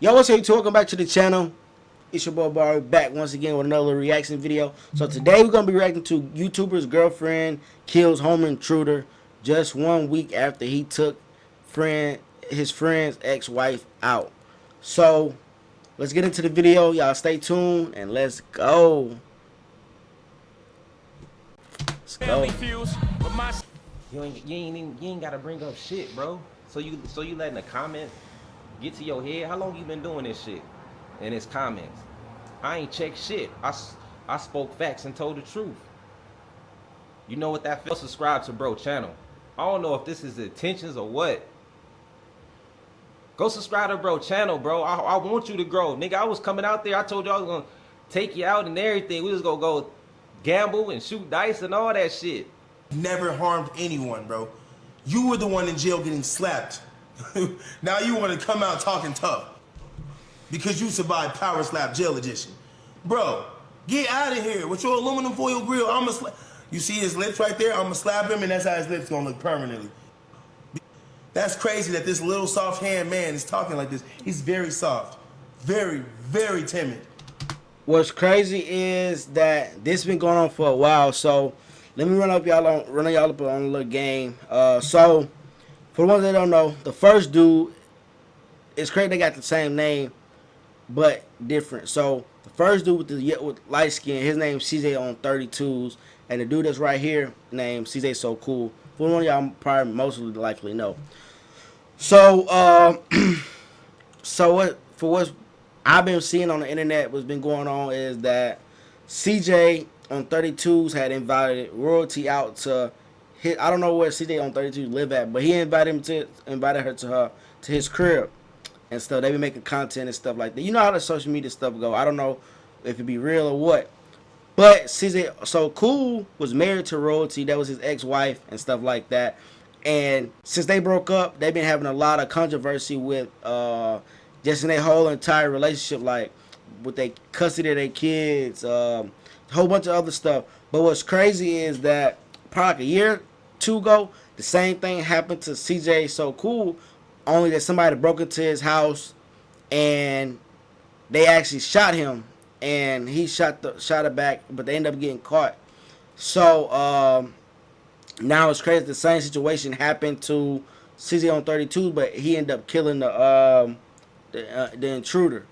Yo, what's up, YouTube? Welcome back to the channel. It's your boy Barry back once again with another reaction video. So today we're gonna be reacting to YouTuber's girlfriend kills home intruder just 1 week after he took his friend's ex-wife out. So let's get into the video. Y'all stay tuned and let's go. Let's go. You ain't gotta bring up shit, bro. So you letting the comments get to your head? How long you been doing this shit? And it's comments. I ain't checked shit. I spoke facts and told the truth. You know what that feels? Subscribe to bro channel. I don't know if this is intentions or what. Go subscribe to bro channel, bro. I want you to grow. Nigga, I was coming out there. I told you I was gonna take you out and everything. We was gonna go gamble and shoot dice and all that shit. Never harmed anyone, bro. You were the one in jail getting slapped. Now you want to come out talking tough because you survived Power Slap Jail Edition. Bro, get out of here with your aluminum foil grill. You see his lips right there? I'm gonna slap him and that's how his lips gonna look permanently. That's crazy that this little soft hand man is talking like this. He's very soft, very, very timid. What's crazy is that this been going on for a while, so let me run y'all up on a little game. So for the ones that don't know, the first dude, it's crazy they got the same name but different. So the first dude with light skin, his name's CJ on 32s, and the dude that's right here named CJ So Cool. For one of y'all probably mostly likely know. So what's I've been seeing on the internet, what's been going on is that CJ on 32s had invited royalty out to his, I don't know where CJ on 32 live at, but he invited her to his crib and stuff. They been making content and stuff like that. You know how the social media stuff go. I don't know if it be real or what. But CJ So Cool was married to royalty. That was his ex-wife and stuff like that. And since they broke up, they've been having a lot of controversy with just in their whole entire relationship, like with their custody of their kids, a whole bunch of other stuff. But what's crazy is that probably like a year or two ago, the same thing happened to CJ So Cool, only that somebody broke into his house and they actually shot him, and he shot it back, but they ended up getting caught. So now it's crazy. The same situation happened to CJ on 32, but he ended up killing the intruder.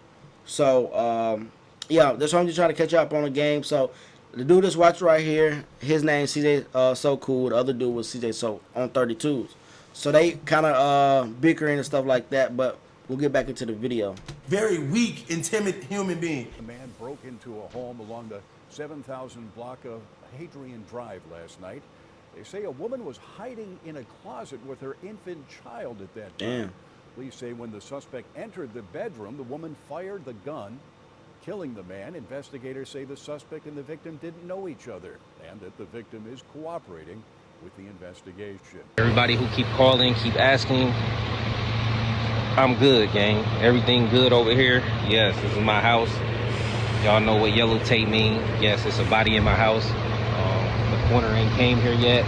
So yeah, that's why I'm just trying to catch up on the game. So the dude that's watching right here, his name CJ So Cool. The other dude was CJ So on 32s. So they kind of bickering and stuff like that. But we'll get back into the video. Very weak and timid human being. A man broke into a home along the 7,000 block of Hadrian Drive last night. They say a woman was hiding in a closet with her infant child at that time. Damn. Police say when the suspect entered the bedroom, the woman fired the gun, killing the man. Investigators say the suspect and the victim didn't know each other and that the victim is cooperating with the investigation. Everybody who keep calling, keep asking, I'm good, gang. Everything good over here. Yes, this is my house. Y'all know what yellow tape mean. Yes, it's a body in my house. The corner ain't came here yet.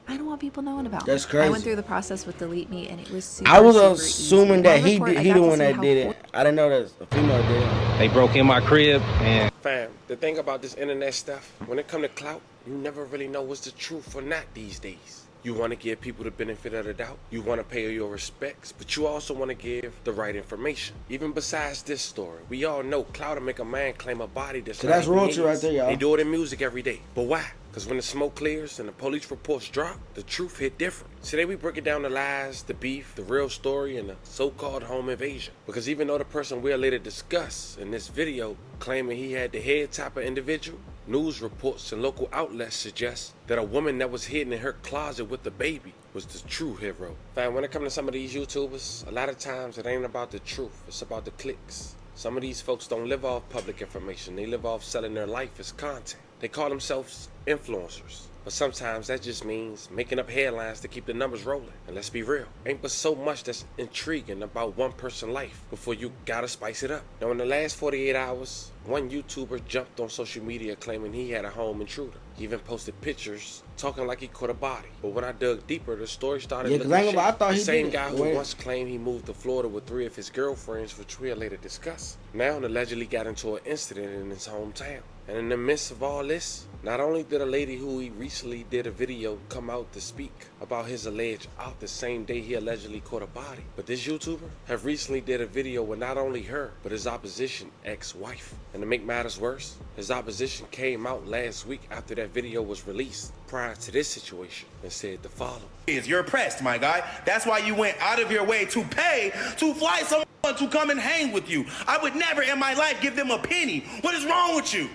I don't want people knowing about That's me. crazy. I went through the process with Delete Me, and it was super, I was super assuming easy. that My he report, I the got to one see that how did it. I didn't know that a female did it. They broke in my crib and Fam, the thing about this internet stuff, when it come to clout, you never really know what's the truth or not these days. You want to give people the benefit of the doubt. You want to pay your respects, but you also want to give the right information. Even besides this story, we all know clout will make a man claim a body that's So that's not even royalty right his. there, y'all. They do it in music every day. But why? Because when the smoke clears and the police reports drop, the truth hit different. Today we breaking down the lies, the beef, the real story, and the so-called home invasion. Because even though the person we'll later discuss in this video claiming he had the head type of individual, news reports and local outlets suggest that a woman that was hidden in her closet with the baby was the true hero. Fam, when it comes to some of these YouTubers, a lot of times it ain't about the truth, it's about the clicks. Some of these folks don't live off public information, they live off selling their life as content. They call themselves influencers, but sometimes that just means making up headlines to keep the numbers rolling. And let's be real, ain't but so much that's intriguing about one person's life before you gotta spice it up. Now in the last 48 hours, one YouTuber jumped on social media claiming he had a home intruder. He even posted pictures talking like he caught a body. But when I dug deeper, the story started Yeah, looking 'cause I thought the he same did it. guy who Wait. once claimed he moved to Florida with 3 of his girlfriends, which we'll later discuss, now allegedly got into an incident in his hometown. And in the midst of all this, not only did a lady who he recently did a video come out to speak about his alleged out the same day he allegedly caught a body, but this YouTuber have recently did a video with not only her, but his opposition ex-wife. And to make matters worse, his opposition came out last week after that video was released prior to this situation and said the following. You're oppressed, my guy. That's why you went out of your way to pay to fly someone to come and hang with you. I would never in my life give them a penny. What is wrong with you?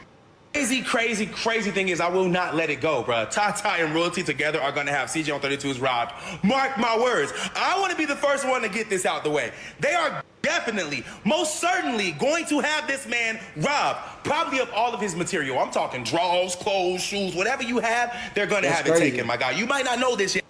Crazy thing is I will not let it go, bro. Tata and Royalty together are gonna have CJ on 32's robbed. Mark my words. I want to be the first one to get this out the way. They are definitely, most certainly going to have this man robbed, probably of all of his material. I'm talking drawers, clothes, shoes, whatever you have, they're gonna have it taken, my guy. You might not know this yet,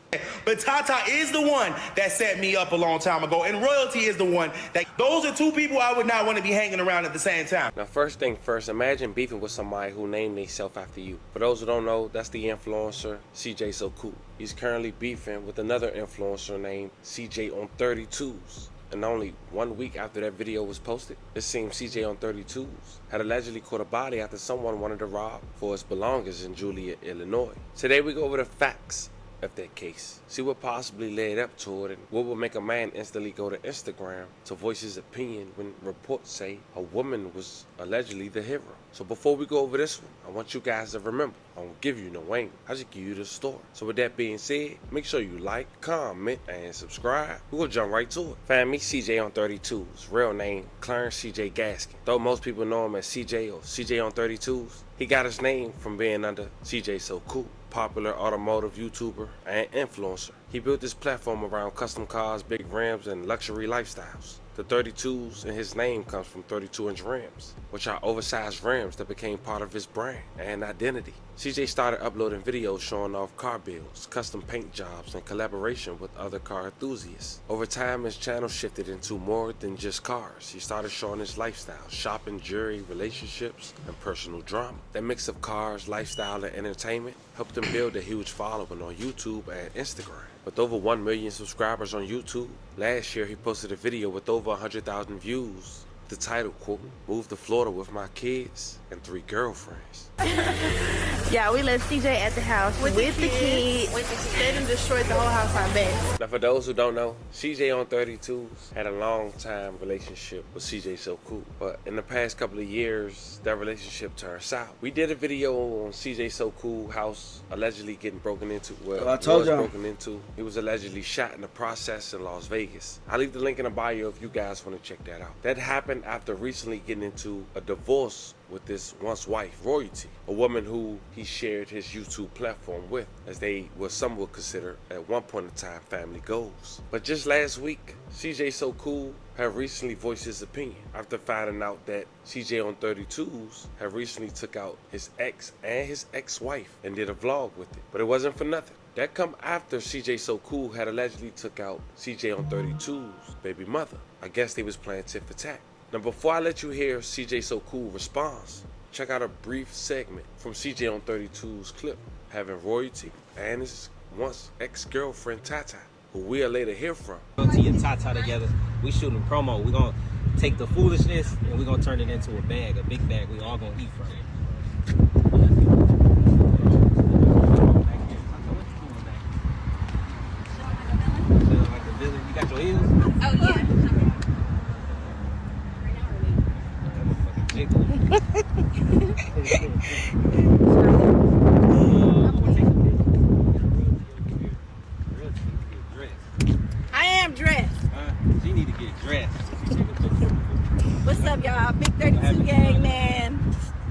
but Tata is the one that set me up a long time ago, and Royalty is the one that, those are 2 people I would not want to be hanging around at the same time. Now, first thing first, imagine beefing with somebody who named themselves after you. For those who don't know, that's the influencer CJ So Cool. He's currently beefing with another influencer named CJ on 32s. And only 1 week after that video was posted, it seems CJ on 32s had allegedly caught a body after someone wanted to rob for his belongings in Joliet, Illinois. Today we go over the facts of that case, see what possibly led up to it, and what would make a man instantly go to Instagram to voice his opinion when reports say a woman was allegedly the hero. So before we go over this one, I want you guys to remember, I don't give you no aim, I just give you the story. So with that being said, make sure you like, comment, and subscribe. We're gonna jump right to it. Find me CJ on 32s, real name Clarence CJ Gaskin. Though most people know him as CJ or CJ on 32s, he got his name from being under CJ So Cool, popular automotive YouTuber and influencer. He built this platform around custom cars, big rims, and luxury lifestyles. The 32s in his name comes from 32-inch rims, which are oversized rims that became part of his brand and identity. CJ started uploading videos showing off car builds, custom paint jobs, and collaboration with other car enthusiasts. Over time, his channel shifted into more than just cars. He started showing his lifestyle, shopping, jewelry, relationships, and personal drama. That mix of cars, lifestyle, and entertainment helped him build a huge following on YouTube and Instagram. With over 1 million subscribers on YouTube, last year he posted a video with over 100,000 views. The title, quote, "Moved to Florida with my kids and 3 girlfriends." Yeah, we left CJ at the house with the kids. They done destroyed the whole house, I bet. Now for those who don't know, CJ on 32s had a long time relationship with CJ So Cool. But in the past couple of years, that relationship turned south. We did a video on CJ So Cool house allegedly getting broken into. Well, I told y'all. broken into. He was allegedly shot in the process in Las Vegas. I'll leave the link in the bio if you guys want to check that out. That happened after recently getting into a divorce with his once wife, Royalty, a woman who he shared his YouTube platform with, as they were some would consider at one point in time family goals. But just last week, CJ So Cool have recently voiced his opinion after finding out that CJ on 32s have recently took out his ex and his ex-wife and did a vlog with it. But it wasn't for nothing. That come after CJ So Cool had allegedly took out CJ on 32's baby mother. I guess they was playing tit for tat. Now before I let you hear CJ So Cool response, check out a brief segment from CJ on 32's clip having Royalty and his once ex-girlfriend Tata, who we'll later hear from. Royalty and Tata together, we shooting promo. We're gonna take the foolishness and we're gonna turn it into a bag, a big bag we all gonna eat from it. You got your heels? Oh, yeah. I am dressed. She need to get dressed. What's up, y'all? Big 32 gang, man.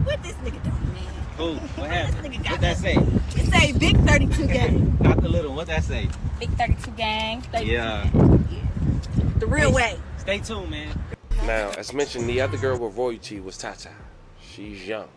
What this nigga doing, man? Cool. What happened? What What that say? It say Big 32 gang. Not the little one. What that say? Big 32 gang. Yeah. The real way. Stay tuned, man. Now, as mentioned, the other girl with Royalty was Tata. She's young.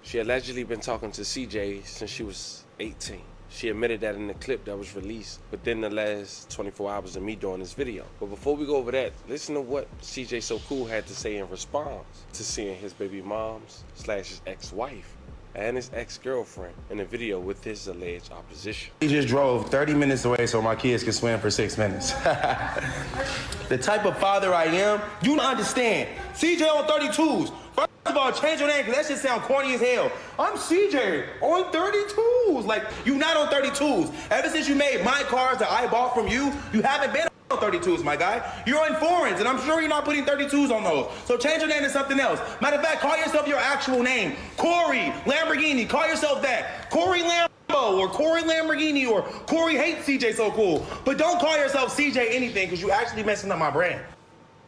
She allegedly been talking to CJ since she was 18. She admitted that in the clip that was released within the last 24 hours of me doing this video. But before we go over that, listen to what CJ So Cool had to say in response to seeing his baby mom's / his ex-wife and his ex-girlfriend in a video with his alleged opposition. He just drove 30 minutes away so my kids can swim for 6 minutes. The type of father I am, you don't understand. CJ on 32s. First of all, change your name because that shit sound corny as hell. I'm CJ on 32s. Like, you not on 32s. Ever since you made my cars that I bought from you, you haven't been on 32s, my guy. You're in foreigns, and I'm sure you're not putting 32s on those. So change your name to something else. Matter of fact, call yourself your actual name. Corey Lamborghini. Call yourself that. Corey Lambo or Corey Lamborghini or Corey hates CJ so cool. But don't call yourself CJ anything because you actually messing up my brand.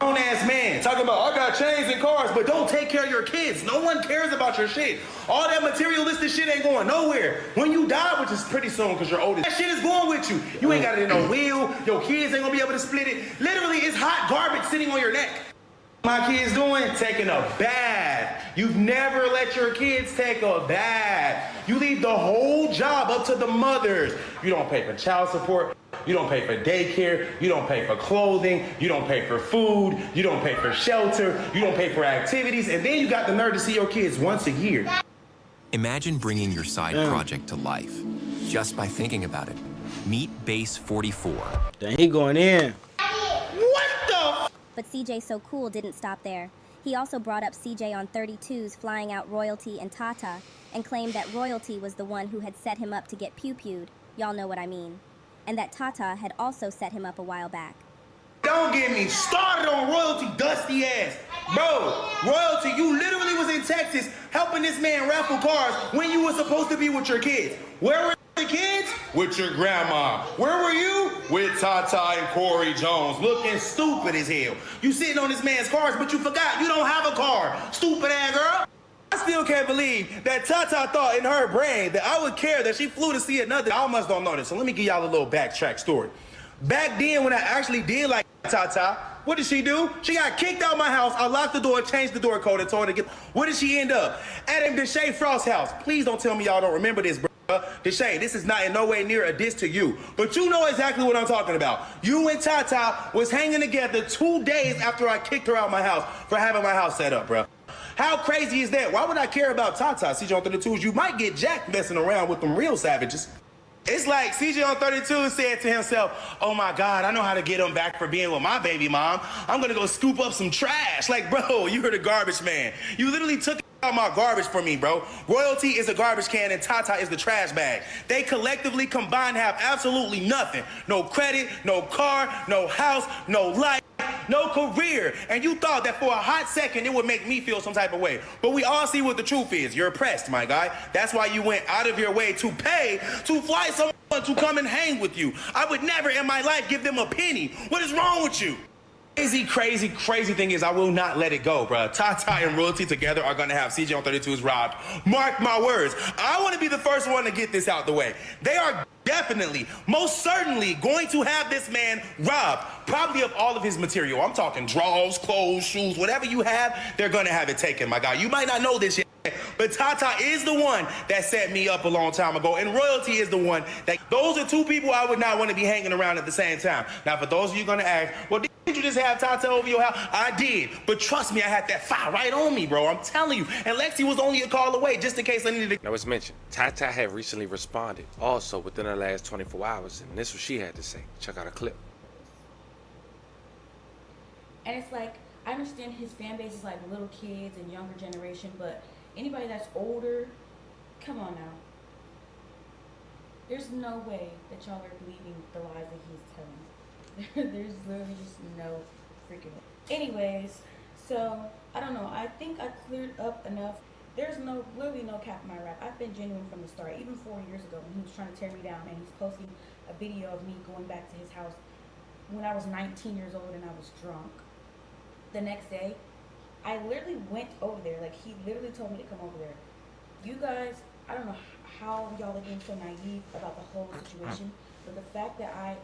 Grown-ass man talking about, I got chains and cars, but don't take care of your kids. No one cares about your shit. All that materialistic shit ain't going nowhere. When you die, which is pretty soon because you're older, that shit is going with you. You ain't got it in no wheel. Your kids ain't gonna be able to split it. Literally, it's hot garbage sitting on your neck. My kids doing? Taking a bath. You've never let your kids take a bath. You leave the whole job up to the mothers. You don't pay for child support. You don't pay for daycare. You don't pay for clothing. You don't pay for food. You don't pay for shelter. You don't pay for activities. And then you got the nerve to see your kids once a year. Imagine bringing your side project to life just by thinking about it. Meet Base 44. Then he going in. What the? But CJ So Cool didn't stop there. He also brought up CJ on 32s flying out Royalty and Tata and claimed that Royalty was the one who had set him up to get pew-pewed. Y'all know what I mean. And that Tata had also set him up a while back. Don't get me started on Royalty, dusty ass. Bro, Royalty, you literally was in Texas helping this man raffle cars when you were supposed to be with your kids. Where were the kids? With your grandma. Where were you? With Tata and Corey Jones, looking stupid as hell. You sitting on this man's cars, but you forgot you don't have a car. Stupid ass girl. I still can't believe that Tata thought in her brain that I would care that she flew to see another. I almost don't know this, so let me give y'all a little backtrack story. Back then, when I actually did like Tata, what did she do? She got kicked out my house. I locked the door, changed the door code, and told her to get. Where did she end up? At Deshae Frost's house. Please don't tell me y'all don't remember this, bro. Deshae, this is not in no way near a diss to you, but you know exactly what I'm talking about. You and Tata was hanging together 2 days after I kicked her out of my house for having my house set up, bro. How crazy is that? Why would I care about Tata? CJ on 32s, you might get jacked messing around with them real savages. It's like CJ on 32 said to himself, oh my God, I know how to get him back for being with my baby mom. I'm gonna go scoop up some trash. Like, bro, you were the garbage man. You literally took out my garbage for me, bro. Royalty is a garbage can and Tata is the trash bag. They collectively combined have absolutely nothing. No credit, no car, no house, no life, no career. And you thought that for a hot second it would make me feel some type of way. But we all see what the truth is. You're oppressed, my guy. That's why you went out of your way to pay to fly someone to come and hang with you. I would never in my life give them a penny. What is wrong with you? Crazy thing is I will not let it go, bro. Tata and Royalty together are gonna have CJ on 32s robbed. Mark my words. I want to be the first one to get this out the way. They are definitely, most certainly going to have this man robbed, probably of all of his material. I'm talking drawers, clothes, shoes, whatever you have, they're gonna have it taken, my guy. You might not know this yet, but Tata is the one that set me up a long time ago, and Royalty is the one that, those are two people I would not want to be hanging around at the same time. Now, for those of you gonna ask, well, did you just have Tata over your house? I did, but trust me, I had that fire right on me, bro. I'm telling you. And Lexi was only a call away, just in case I needed to. Now, as mentioned, Tata had recently responded, also within the last 24 hours, and this is what she had to say. Check out a clip. And it's like, I understand his fan base is like little kids and younger generation, but anybody that's older, come on now. There's no way that y'all are believing the lies that he's telling. There's literally just no freaking way. Anyways, so I don't know. I think I cleared up enough. There's literally no cap in my rap. I've been genuine from the start. Even 4 years ago when he was trying to tear me down and he's posting a video of me going back to his house when I was 19 years old and I was drunk. The next day, I literally went over there. Like, he literally told me to come over there. You guys, I don't know how y'all are being so naive about the whole situation, but the fact that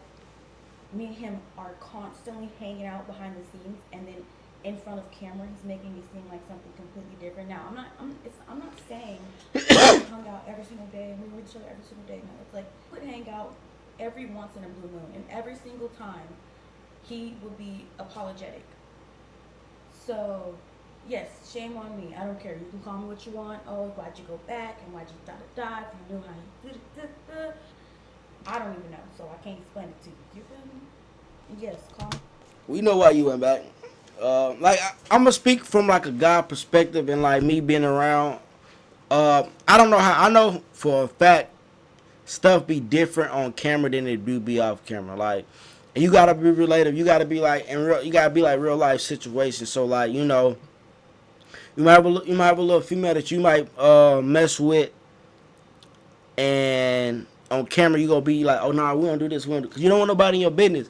me and him are constantly hanging out behind the scenes, and then in front of camera, he's making me seem like something completely different. Now, I'm not saying we hung out every single day and we were with each other every single day. No, it's like we would hang out every once in a blue moon, and every single time he would be apologetic. So yes, shame on me. I don't care. You can call me what you want. Oh, why'd you go back and why'd you da-da-da if you knew how you da-da-da-da. I don't even know, so I can't explain it to you. You feel me? Yes, call me. We know why you went back. Like I'm gonna speak from like a guy perspective and like me being around. I don't know how. I know for a fact stuff be different on camera than it do be off camera. Like, and you gotta be relative. You gotta be like in real. You gotta be like real life situations. So like you might have a little female that you might mess with, and on camera you gonna be like, oh no, nah, we don't do this. We don't do, cause you don't want nobody in your business.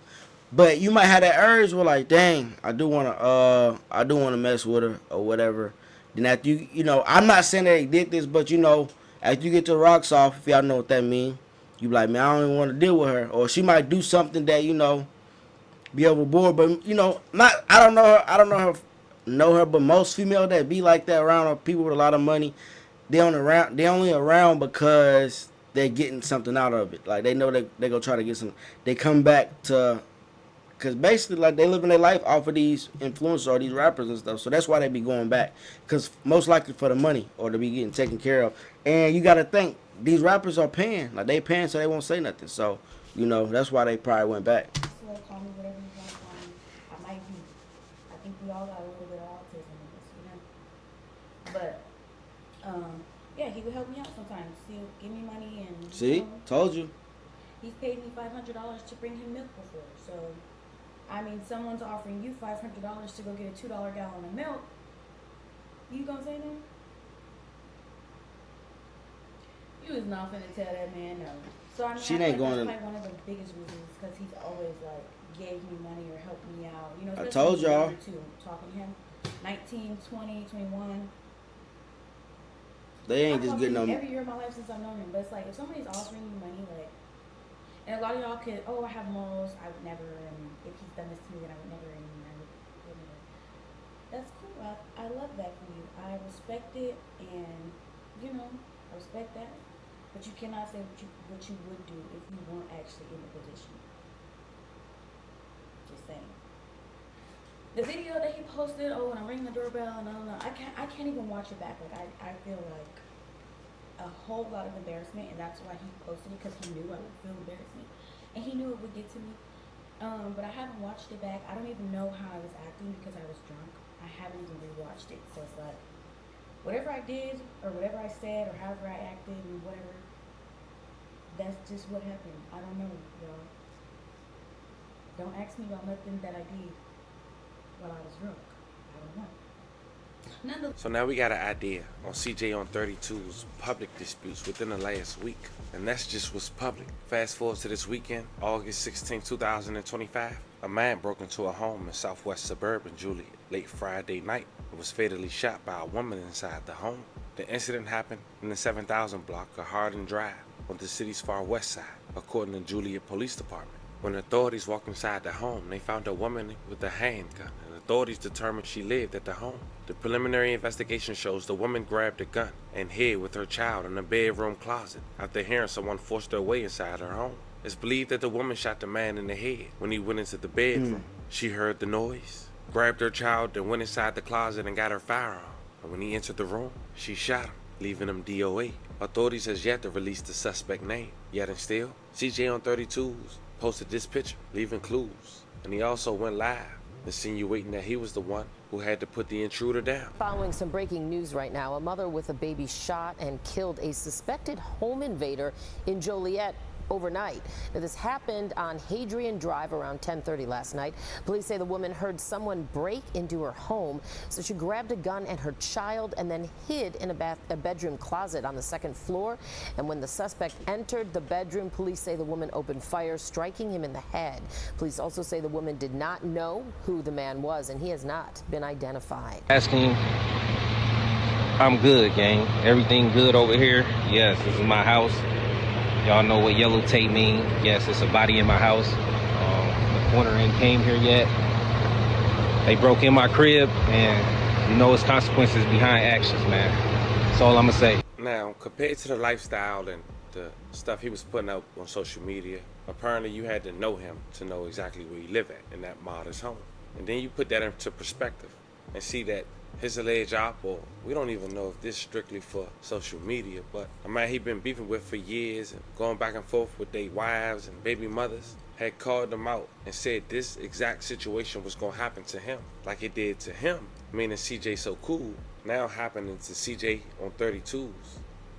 But you might have that urge where like, dang, I do wanna mess with her or whatever. Then after I'm not saying that they did this, but after you get your rocks off, if y'all know what that means, you be like, man, I don't even want to deal with her, or she might do something that be overboard. But not I don't know her, but most females that be like that around are people with a lot of money. They only around because they're getting something out of it. Like they know they gonna try to get some. They come back to. Cause basically, like they living their life off of these influencers or these rappers and stuff, so that's why they be going back. Cause most likely for the money or to be getting taken care of. And you gotta think these rappers are paying, like they paying, so they won't say nothing. So that's why they probably went back. So call me whatever you want. I might be. I think we all got a little bit of autism in this, But yeah, he would help me out sometimes. He'll give me money and. See, told you. He's paid me $500 to bring him milk before, so. I mean, someone's offering you $500 to go get a $2 gallon of milk. You gonna say no? You is not finna tell that man no. So I mean, she I ain't going that's probably one of the biggest reasons because he's always like gave me money or helped me out. I told y'all. Too, talking to him, 19, 20, 21. They ain't just getting no. Every year of my life since I've known him, but it's like if somebody's offering you money, like. And a lot of y'all could, I have morals, I would never, and if he's done this to me, then I would never, and I would never. That's cool. I love that for you. I respect it, and, I respect that. But you cannot say what you would do if you weren't actually in the position. Just saying. The video that he posted, when I'm ringing the doorbell, and I can't even watch it back. Like, I feel like a whole lot of embarrassment, and that's why he posted it, because he knew I would feel embarrassment and he knew it would get to me. But I haven't watched it back. I don't even know how I was acting because I was drunk. I haven't even rewatched it, so it's like whatever I did or whatever I said or however I acted and whatever, that's just what happened. I don't know, y'all. Don't ask me about nothing that I did while I was drunk. I don't know. So now we got an idea on CJ on 32's public disputes within the last week. And that's just what's public. Fast forward to this weekend, August 16, 2025. A man broke into a home in southwest suburban Juliet late Friday night and was fatally shot by a woman inside the home. The incident happened in the 7000 block of Hardin Drive on the city's far west side, according to Juliet Police Department. When authorities walked inside the home, they found a woman with a handgun, and authorities determined she lived at the home. The preliminary investigation shows the woman grabbed a gun and hid with her child in a bedroom closet after hearing someone force their way inside her home. It's believed that the woman shot the man in the head when he went into the bedroom. She heard the noise, grabbed her child, then went inside the closet and got her firearm. And when he entered the room, she shot him, leaving him DOA. Authorities has yet to release the suspect name. Yet and still, CJ on 32's posted this picture, leaving clues. And he also went live, insinuating that he was the one who had to put the intruder down. Following some breaking news right now, a mother with a baby shot and killed a suspected home invader in Joliet overnight. Now, this happened on Hadrian Drive around 10:30 last night. Police say the woman heard someone break into her home, so she grabbed a gun and her child and then hid in a bedroom closet on the second floor. And when the suspect entered the bedroom, police say the woman opened fire, striking him in the head. Police also say the woman did not know who the man was, and he has not been identified. Asking, I'm good, gang. Everything good over here? Yes, this is my house. Y'all know what yellow tape mean. Yes, it's a body in my house. The coroner ain't came here yet. They broke in my crib, and it's consequences behind actions, man. That's all I'm gonna say. Now, compared to the lifestyle and the stuff he was putting up on social media, apparently you had to know him to know exactly where he lived at in that modest home. And then you put that into perspective and see that his alleged op, or we don't even know if this is strictly for social media, but a man he been beefing with for years and going back and forth with their wives and baby mothers, had called them out and said this exact situation was gonna happen to him, like it did to him, meaning CJ So Cool, now happening to CJ on 32s,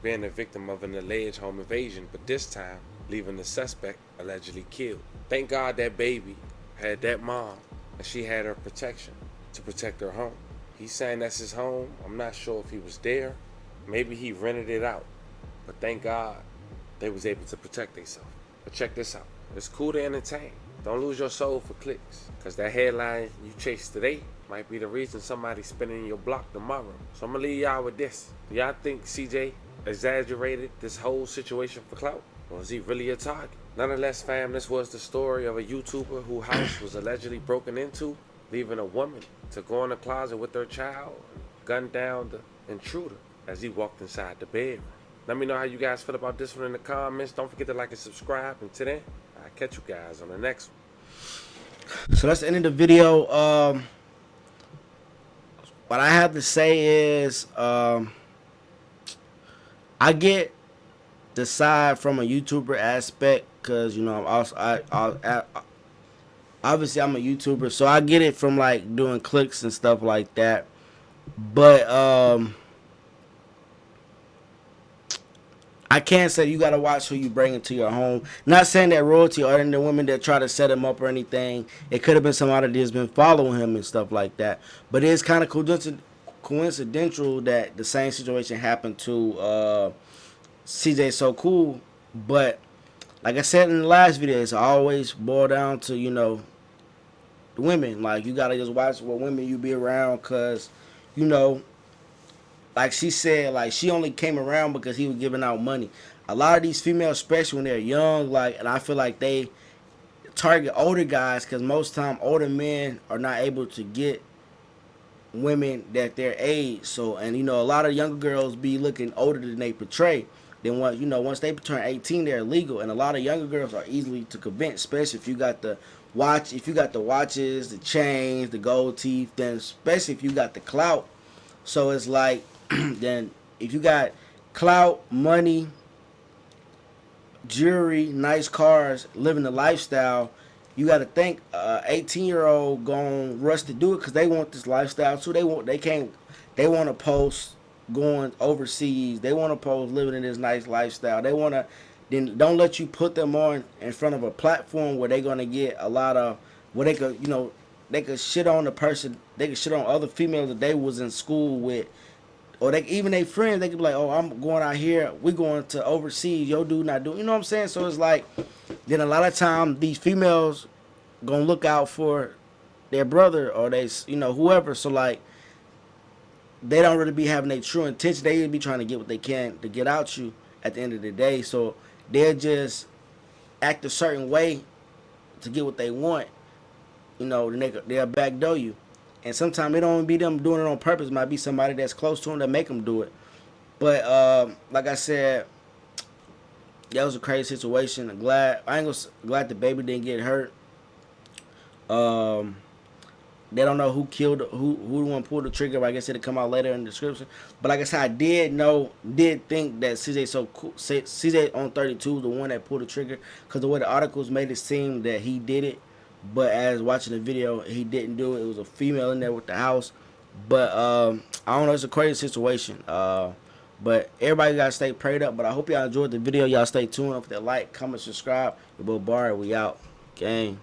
being the victim of an alleged home invasion, but this time leaving the suspect allegedly killed. Thank God that baby had that mom and she had her protection to protect her home. He's saying that's his home. I'm not sure if he was there. Maybe he rented it out. But thank God they was able to protect themselves. But check this out. It's cool to entertain. Don't lose your soul for clicks. Because that headline you chase today might be the reason somebody's spinning your block tomorrow. So I'm going to leave y'all with this. Do y'all think CJ exaggerated this whole situation for clout? Or is he really a target? Nonetheless, fam, this was the story of a YouTuber whose house was allegedly broken into, leaving a woman to go in the closet with her child and gun down the intruder as he walked inside the bedroom. Let me know how you guys feel about this one in the comments. Don't forget to like and subscribe. And till then, I'll catch you guys on the next one. So that's the end of the video. What I have to say is, I get the side from a YouTuber aspect, because, you know, I'm also, obviously I'm a YouTuber, so I get it from like doing clicks and stuff like that. But I can't say you gotta watch who you bring into your home. Not saying that royalty or any of the women that try to set him up or anything. It could have been somebody that's been following him and stuff like that. But it's kind of coincidental that the same situation happened to CJ So Cool. But like I said in the last video, it's always boiled down to, you know, the women. Like, you gotta just watch what women you be around, cause, you know, like she said, like, she only came around because he was giving out money. A lot of these females, especially when they're young, like, and I feel like they target older guys, because most time older men are not able to get women that their age. So, and you know, a lot of younger girls be looking older than they portray. Then once, you know, once they turn 18, they're illegal, and a lot of younger girls are easily to convince, especially if you got the watch, if you got the watches, the chains, the gold teeth, then especially if you got the clout. So it's like, then if you got clout, money, jewelry, nice cars, living the lifestyle, you got to think 18-year-old gonna rush to do it because they want this lifestyle too. They want to post going overseas. They want to post living in this nice lifestyle. They want to, then don't let you put them on in front of a platform where they're gonna get a lot of, where they could, you know, they could shit on the person, they could shit on other females that they was in school with, or they, even their friends, they could be like, oh, I'm going out here, we going to overseas, yo dude not doing, you know what I'm saying? So it's like, then a lot of time these females gonna look out for their brother or they, you know, whoever. So like, they don't really be having their true intention. They be trying to get what they can to get out you at the end of the day. So they'll just act a certain way to get what they want. You know, they'll backdoor you. And sometimes it don't be them doing it on purpose. It might be somebody that's close to them that make them do it. But like I said, that was a crazy situation. I'm glad the baby didn't get hurt. They don't know who killed, who the one pulled the trigger. But I guess it'll come out later in the description. But like I said, I did think that CJ on 32 is the one that pulled the trigger, because the way the articles made it seem that he did it. But as watching the video, he didn't do it. It was a female in there with the house. But I don't know, it's a crazy situation. But everybody gotta stay prayed up. But I hope y'all enjoyed the video. Y'all stay tuned. Don't forget to like, comment, subscribe. Your boy Barry, we out. Gang.